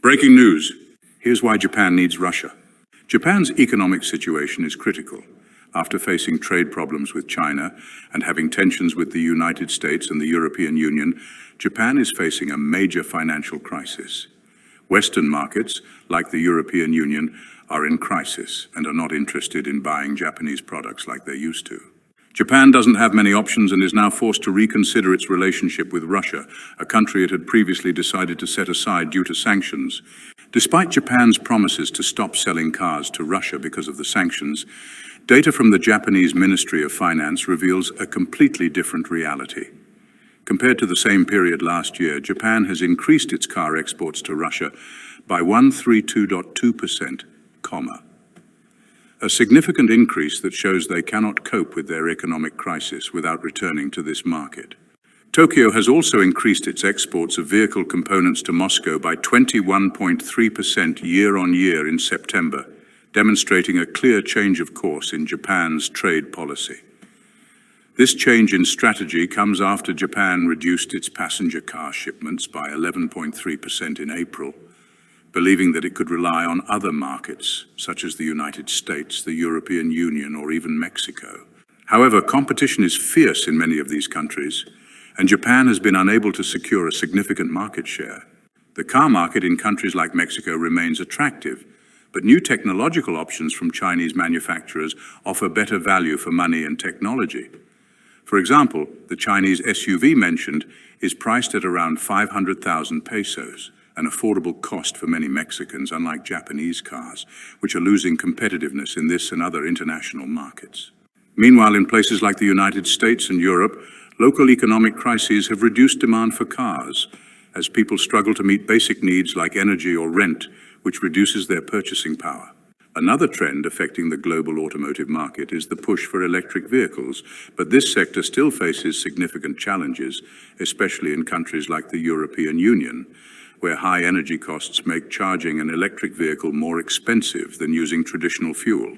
Breaking news. Here's why Japan needs Russia. Japan's economic situation is critical. After facing trade problems with China and having tensions with the United States and the European Union, Japan is facing a major financial crisis. Western markets, like the European Union, are in crisis and are not interested in buying Japanese products like they used to. Japan doesn't have many options and is now forced to reconsider its relationship with Russia, a country it had previously decided to set aside due to sanctions. Despite Japan's promises to stop selling cars to Russia because of the sanctions, data from the Japanese Ministry of Finance reveals a completely different reality. Compared to the same period last year, Japan has increased its car exports to Russia by 132.2%, a significant increase that shows they cannot cope with their economic crisis without returning to this market. Tokyo has also increased its exports of vehicle components to Moscow by 21.3% year-on-year in September, demonstrating a clear change of course in Japan's trade policy. This change in strategy comes after Japan reduced its passenger car shipments by 11.3% in April, believing that it could rely on other markets, such as the United States, the European Union, or even Mexico. However, competition is fierce in many of these countries, and Japan has been unable to secure a significant market share. The car market in countries like Mexico remains attractive, but new technological options from Chinese manufacturers offer better value for money and technology. For example, the Chinese SUV mentioned is priced at around 500,000 pesos, an affordable cost for many Mexicans, unlike Japanese cars, which are losing competitiveness in this and other international markets. Meanwhile, in places like the United States and Europe, local economic crises have reduced demand for cars, as people struggle to meet basic needs like energy or rent, which reduces their purchasing power. Another trend affecting the global automotive market is the push for electric vehicles, but this sector still faces significant challenges, especially in countries like the European Union, where high energy costs make charging an electric vehicle more expensive than using traditional fuel.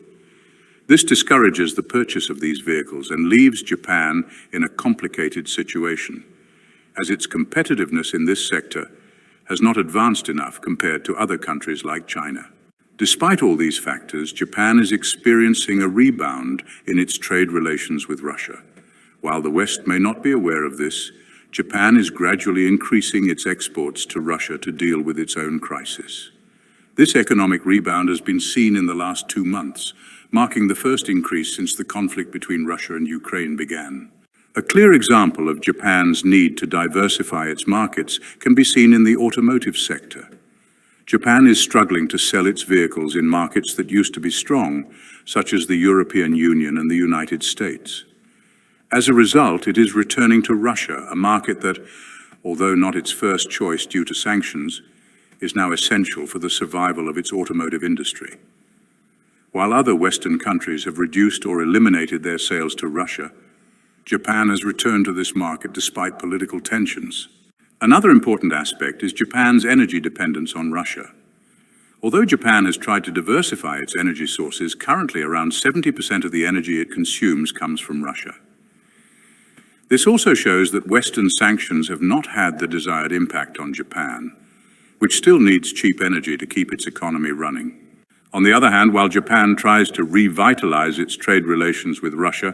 This discourages the purchase of these vehicles and leaves Japan in a complicated situation, as its competitiveness in this sector has not advanced enough compared to other countries like China. Despite all these factors, Japan is experiencing a rebound in its trade relations with Russia. While the West may not be aware of this, Japan is gradually increasing its exports to Russia to deal with its own crisis. This economic rebound has been seen in the last 2 months, marking the first increase since the conflict between Russia and Ukraine began. A clear example of Japan's need to diversify its markets can be seen in the automotive sector. Japan is struggling to sell its vehicles in markets that used to be strong, such as the European Union and the United States. As a result, it is returning to Russia, a market that, although not its first choice due to sanctions, is now essential for the survival of its automotive industry. While other Western countries have reduced or eliminated their sales to Russia, Japan has returned to this market despite political tensions. Another important aspect is Japan's energy dependence on Russia. Although Japan has tried to diversify its energy sources, currently around 70% of the energy it consumes comes from Russia. This also shows that Western sanctions have not had the desired impact on Japan, which still needs cheap energy to keep its economy running. On the other hand, while Japan tries to revitalize its trade relations with Russia,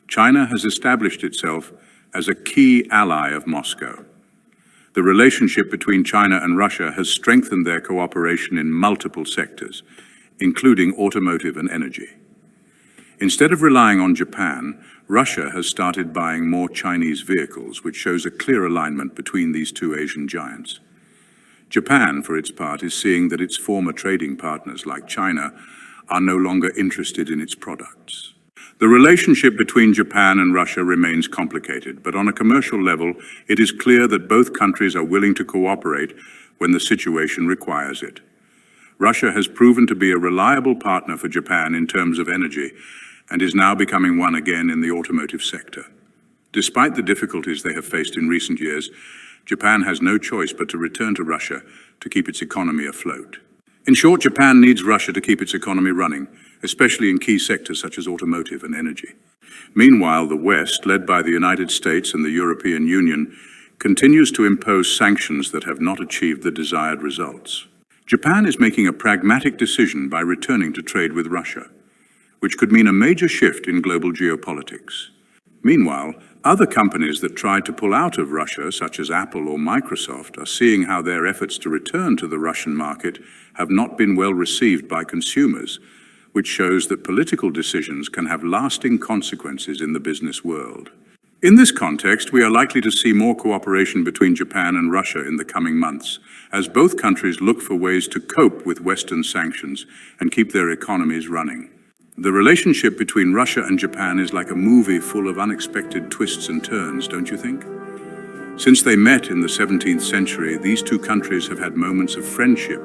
China has established itself as a key ally of Moscow. The relationship between China and Russia has strengthened their cooperation in multiple sectors, including automotive and energy. Instead of relying on Japan, Russia has started buying more Chinese vehicles, which shows a clear alignment between these two Asian giants. Japan, for its part, is seeing that its former trading partners like China are no longer interested in its products. The relationship between Japan and Russia remains complicated, but on a commercial level, it is clear that both countries are willing to cooperate when the situation requires it. Russia has proven to be a reliable partner for Japan in terms of energy, and is now becoming one again in the automotive sector. Despite the difficulties they have faced in recent years, Japan has no choice but to return to Russia to keep its economy afloat. In short, Japan needs Russia to keep its economy running, especially in key sectors such as automotive and energy. Meanwhile, the West, led by the United States and the European Union, continues to impose sanctions that have not achieved the desired results. Japan is making a pragmatic decision by returning to trade with Russia, which could mean a major shift in global geopolitics. Meanwhile, other companies that tried to pull out of Russia, such as Apple or Microsoft, are seeing how their efforts to return to the Russian market have not been well received by consumers, which shows that political decisions can have lasting consequences in the business world. In this context, we are likely to see more cooperation between Japan and Russia in the coming months, as both countries look for ways to cope with Western sanctions and keep their economies running. The relationship between Russia and Japan is like a movie full of unexpected twists and turns, don't you think? Since they met in the 17th century, these two countries have had moments of friendship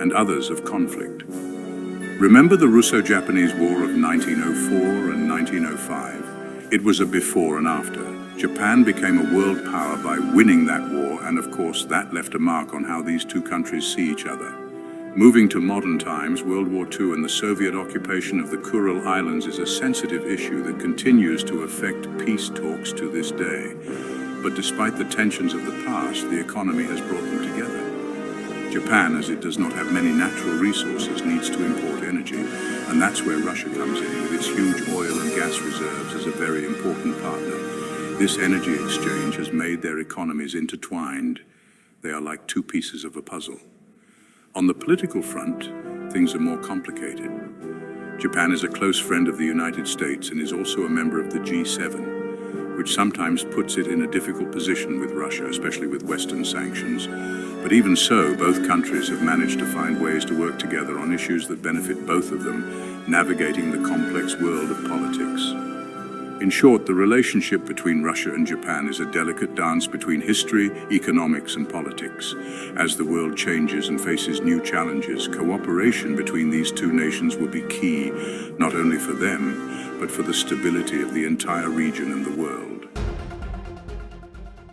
and others of conflict. Remember the Russo-Japanese War of 1904 and 1905? It was a before and after. Japan became a world power by winning that war, and of course that left a mark on how these two countries see each other. Moving to modern times, World War II and the Soviet occupation of the Kuril Islands is a sensitive issue that continues to affect peace talks to this day. But despite the tensions of the past, the economy has brought them together. Japan, as it does not have many natural resources, needs to import energy, and that's where Russia comes in, with its huge oil and gas reserves as a very important partner. This energy exchange has made their economies intertwined. They are like two pieces of a puzzle. On the political front, things are more complicated. Japan is a close friend of the United States and is also a member of the G7, which sometimes puts it in a difficult position with Russia, especially with Western sanctions. But even so, both countries have managed to find ways to work together on issues that benefit both of them, navigating the complex world of politics. In short, the relationship between Russia and Japan is a delicate dance between history, economics, and politics. As the world changes and faces new challenges, cooperation between these two nations will be key, not only for them, but for the stability of the entire region and the world.